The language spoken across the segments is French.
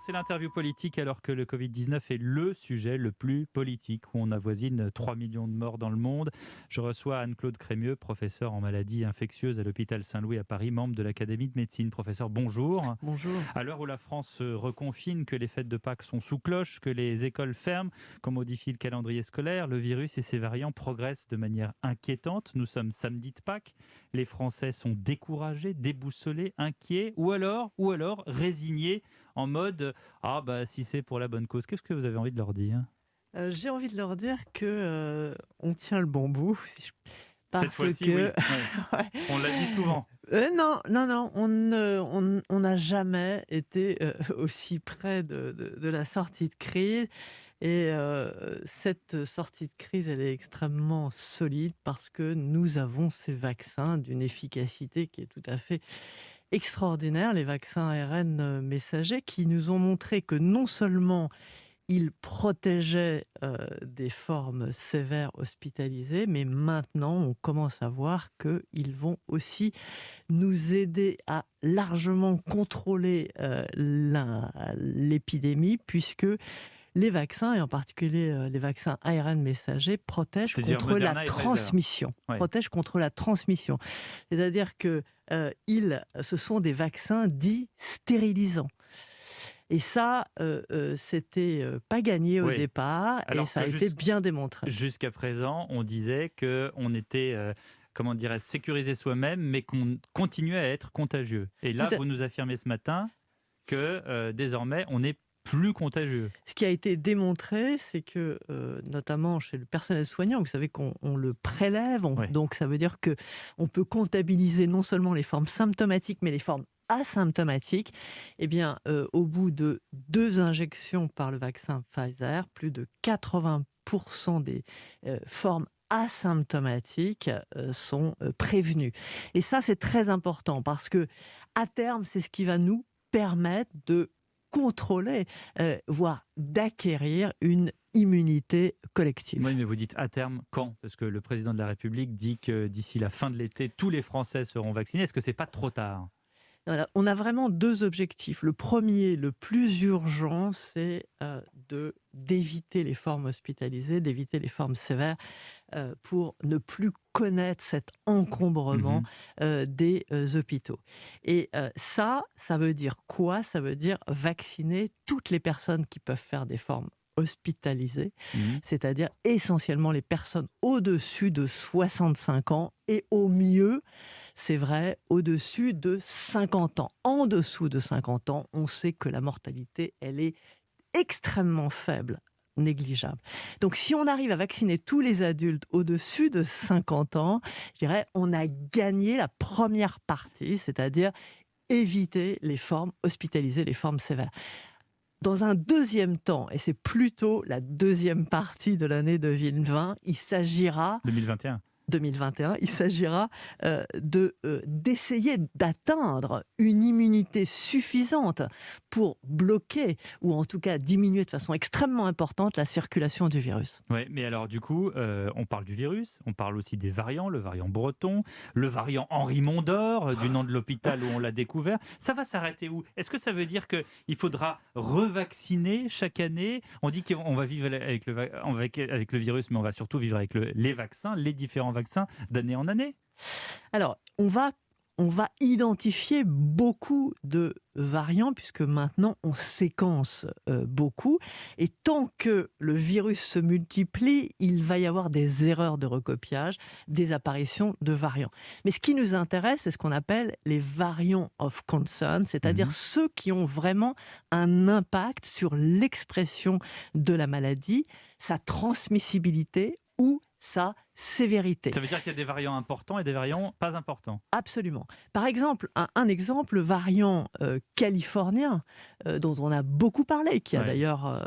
C'est l'interview politique alors que le Covid-19 est le sujet le plus politique, où on avoisine 3 millions de morts dans le monde. Je reçois Anne-Claude Crémieux, professeure en maladies infectieuses à l'hôpital Saint-Louis à Paris, membre de l'Académie de médecine. Professeur, bonjour. Bonjour. À l'heure où la France se reconfine, que les fêtes de Pâques sont sous cloche, que les écoles ferment, qu'on modifie le calendrier scolaire, le virus et ses variants progressent de manière inquiétante. Nous sommes samedi de Pâques, les Français sont découragés, déboussolés, inquiets ou alors résignés en mode ah bah si c'est pour la bonne cause. Qu'est-ce que vous avez envie de leur dire? J'ai envie de leur dire que, on tient le bon bout, Cette parce fois-ci, que oui. Ouais. ouais, On l'a dit souvent. non, non, non, on n'a jamais été, aussi près de la sortie de crise et cette sortie de crise, elle est extrêmement solide parce que nous avons ces vaccins d'une efficacité qui est tout à fait extraordinaire, les vaccins ARN, messagers qui nous ont montré que non seulement il protégeait, des formes sévères hospitalisées, mais maintenant on commence à voir qu'ils vont aussi nous aider à largement contrôler, l'épidémie puisque les vaccins et en particulier, les vaccins ARN messagers protègent C'est-à-dire contre la Moderna et Pfizer. transmission. Ouais. Protègent contre la transmission. C'est-à-dire que, ce sont des vaccins dits stérilisants. Et ça, c'était, pas gagné au Oui. départ et Alors ça que a été bien démontré. jusqu'à présent, on disait qu'on était, comment dirais-je, sécurisé soi-même, mais qu'on continuait à être contagieux. Et Tout là, à vous nous affirmez ce matin que désormais, on n'est plus contagieux. Ce qui a été démontré, c'est que, notamment chez le personnel soignant, vous savez qu'on le prélève, Ouais. donc ça veut dire que on peut comptabiliser non seulement les formes symptomatiques, mais les formes asymptomatiques. Eh bien, au bout de 2 injections par le vaccin Pfizer, plus de 80 des, formes asymptomatiques, sont, prévenues. Et ça, c'est très important parce que à terme, c'est ce qui va nous permettre de contrôler, voire d'acquérir une immunité collective. Oui, mais vous dites à terme quand? Parce que le président de la République dit que d'ici la fin de l'été, tous les Français seront vaccinés. Est-ce que c'est pas trop tard? Voilà, on a vraiment 2 objectifs. Le premier, le plus urgent, c'est, d'éviter les formes hospitalisées, d'éviter les formes sévères, pour ne plus connaître cet encombrement, Mhm. des, hôpitaux. Et ça veut dire quoi? Ça veut dire vacciner toutes les personnes qui peuvent faire des formes hospitalisées, Mhm. c'est-à-dire essentiellement les personnes au-dessus de 65 ans et au mieux, c'est vrai, au-dessus de 50 ans. En dessous de 50 ans, on sait que la mortalité, elle est extrêmement faible, négligeable. Donc si on arrive à vacciner tous les adultes au-dessus de 50 ans, je dirais, on a gagné la première partie, c'est-à-dire éviter les formes hospitalisées, les formes sévères. Dans un deuxième temps, et c'est plutôt la deuxième partie de l'année 2020, il s'agira 2021. 2021, il s'agira d'essayer d'atteindre une immunité suffisante pour bloquer, ou en tout cas diminuer de façon extrêmement importante la circulation du virus. Ouais, mais alors du coup, on parle du virus, on parle aussi des variants, le variant breton, le variant Henri Mondor, du nom de l'hôpital où on l'a découvert. Ça va s'arrêter où? Est-ce que ça veut dire qu'il faudra revacciner chaque année? On dit qu'on va vivre avec le virus, mais on va surtout vivre avec les vaccins, les différents vaccins d'année en année. Alors, on va identifier beaucoup de variants puisque maintenant on séquence beaucoup et tant que le virus se multiplie, il va y avoir des erreurs de recopiage, des apparitions de variants. Mais ce qui nous intéresse, c'est ce qu'on appelle les variants of concern, c'est-à-dire Mhm. ceux qui ont vraiment un impact sur l'expression de la maladie, sa transmissibilité ou sa sévérité. Ça veut dire qu'il y a des variants importants et des variants pas importants. Absolument. Par exemple, un exemple, le variant californien, dont on a beaucoup parlé, qui a Ouais. d'ailleurs,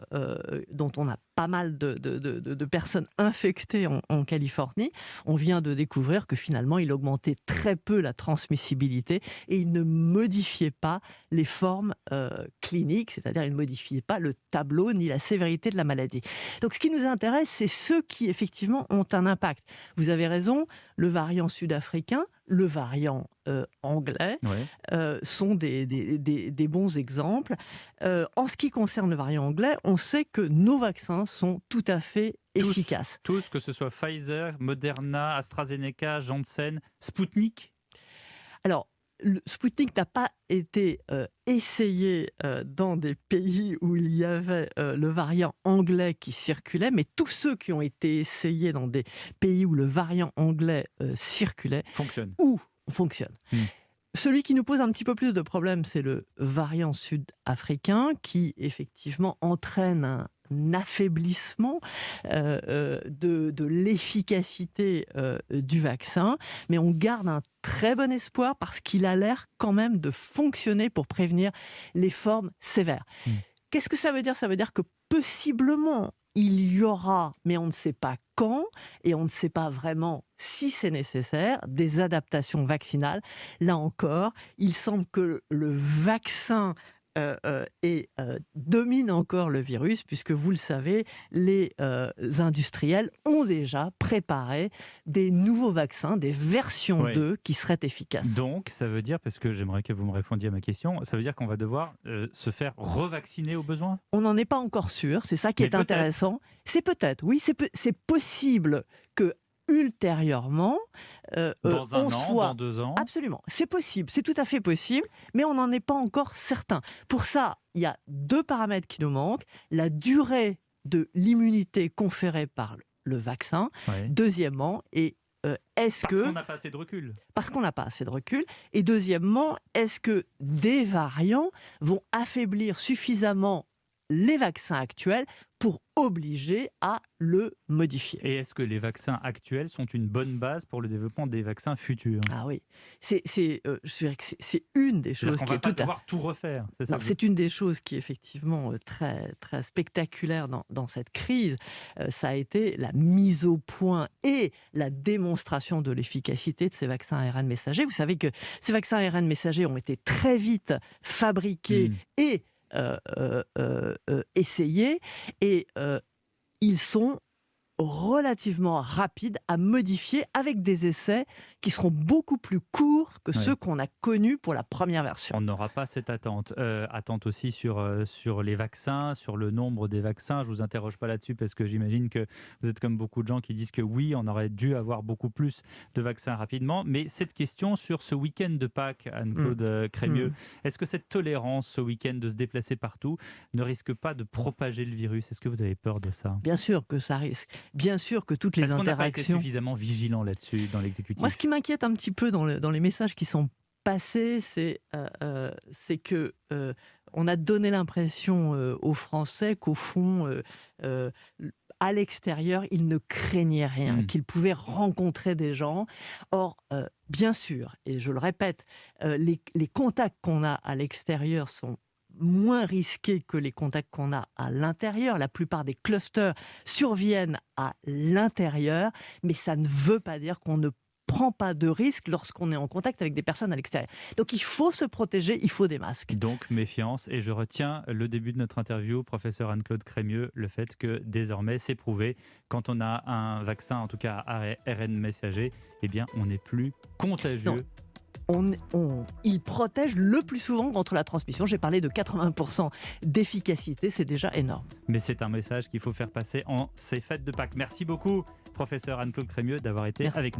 dont on a pas mal de personnes infectées en Californie. On vient de découvrir que finalement, il augmentait très peu la transmissibilité et il ne modifiait pas les formes cliniques, c'est-à-dire il ne modifiait pas le tableau ni la sévérité de la maladie. Donc ce qui nous intéresse, c'est ceux qui effectivement ont un impact. Vous avez raison, le variant sud-africain, le variant anglais Ouais. sont des bons exemples. En ce qui concerne le variant anglais, on sait que nos vaccins sont tout à fait efficaces. Tous, que ce soit Pfizer, Moderna, AstraZeneca, Janssen, Sputnik. Alors, le Sputnik n'a pas été essayé dans des pays où il y avait le variant anglais qui circulait, mais tous ceux qui ont été essayés dans des pays où le variant anglais circulait Fonctionne. ou fonctionne. Celui qui nous pose un petit peu plus de problèmes, c'est le variant sud-africain qui, effectivement, entraîne un affaiblissement de l'efficacité du vaccin. Mais on garde un très bon espoir parce qu'il a l'air quand même de fonctionner pour prévenir les formes sévères. Qu'est-ce que ça veut dire ? Ça veut dire que possiblement, il y aura, mais on ne sait pas quand, et on ne sait pas vraiment si c'est nécessaire, des adaptations vaccinales. Là encore, il semble que le vaccin domine encore le virus, puisque vous le savez, les industriels ont déjà préparé des nouveaux vaccins, des versions 2 qui seraient efficaces. Donc, ça veut dire, parce que j'aimerais que vous me répondiez à ma question, ça veut dire qu'on va devoir se faire revacciner au besoin ? On n'en est pas encore sûr, c'est ça qui est intéressant. C'est peut-être, oui, c'est possible que ultérieurement, dans un an, soit... dans 2 ans. Absolument, c'est possible, c'est tout à fait possible, mais on n'en est pas encore certain. Pour ça, il y a 2 paramètres qui nous manquent. La durée de l'immunité conférée par le vaccin. Ouais. Deuxièmement, est-ce que... Parce qu'on n'a pas assez de recul. Parce qu'on n'a pas assez de recul. Et deuxièmement, est-ce que des variants vont affaiblir suffisamment les vaccins actuels pour obliger à le modifier. Et est-ce que les vaccins actuels sont une bonne base pour le développement des vaccins futurs ? Ah oui, c'est une des choses qu'on qui va est pas devoir tout refaire. C'est ça. Non, c'est une des choses qui est effectivement très, très spectaculaire dans cette crise. Ça a été la mise au point et la démonstration de l'efficacité de ces vaccins ARN messagers. Vous savez que ces vaccins ARN messagers ont été très vite fabriqués et essayés, et ils sont relativement rapides à modifier avec des essais qui seront beaucoup plus courts que ceux qu'on a connus pour la première version. On n'aura pas cette attente. Attente aussi sur les vaccins, sur le nombre des vaccins. Je ne vous interroge pas là-dessus parce que j'imagine que vous êtes comme beaucoup de gens qui disent que oui, on aurait dû avoir beaucoup plus de vaccins rapidement. Mais cette question sur ce week-end de Pâques, Anne-Claude Crémieux, est-ce que cette tolérance ce week-end de se déplacer partout ne risque pas de propager le virus ? Est-ce que vous avez peur de ça ? Bien sûr que ça risque. Bien sûr que toutes les interactions... Est-ce qu'on n'a pas été suffisamment vigilant là-dessus dans l'exécutif ? Moi, ce qui m'inquiète un petit peu dans les messages qui sont passés, c'est que on a donné l'impression aux Français qu'au fond, à l'extérieur, ils ne craignaient rien, qu'ils pouvaient rencontrer des gens. Or, bien sûr, et je le répète, les contacts qu'on a à l'extérieur sont moins risqués que les contacts qu'on a à l'intérieur. La plupart des clusters surviennent à l'intérieur, mais ça ne veut pas dire qu'on ne prend pas de risque lorsqu'on est en contact avec des personnes à l'extérieur. Donc il faut se protéger, il faut des masques. Donc méfiance, et je retiens le début de notre interview, professeur Anne-Claude Crémieux, le fait que désormais c'est prouvé, quand on a un vaccin, en tout cas ARN messager, eh bien on n'est plus contagieux. Il protège le plus souvent contre la transmission. J'ai parlé de 80% d'efficacité, c'est déjà énorme. Mais c'est un message qu'il faut faire passer en ces fêtes de Pâques. Merci beaucoup, professeur Anne-Claude Crémieux, d'avoir été avec nous.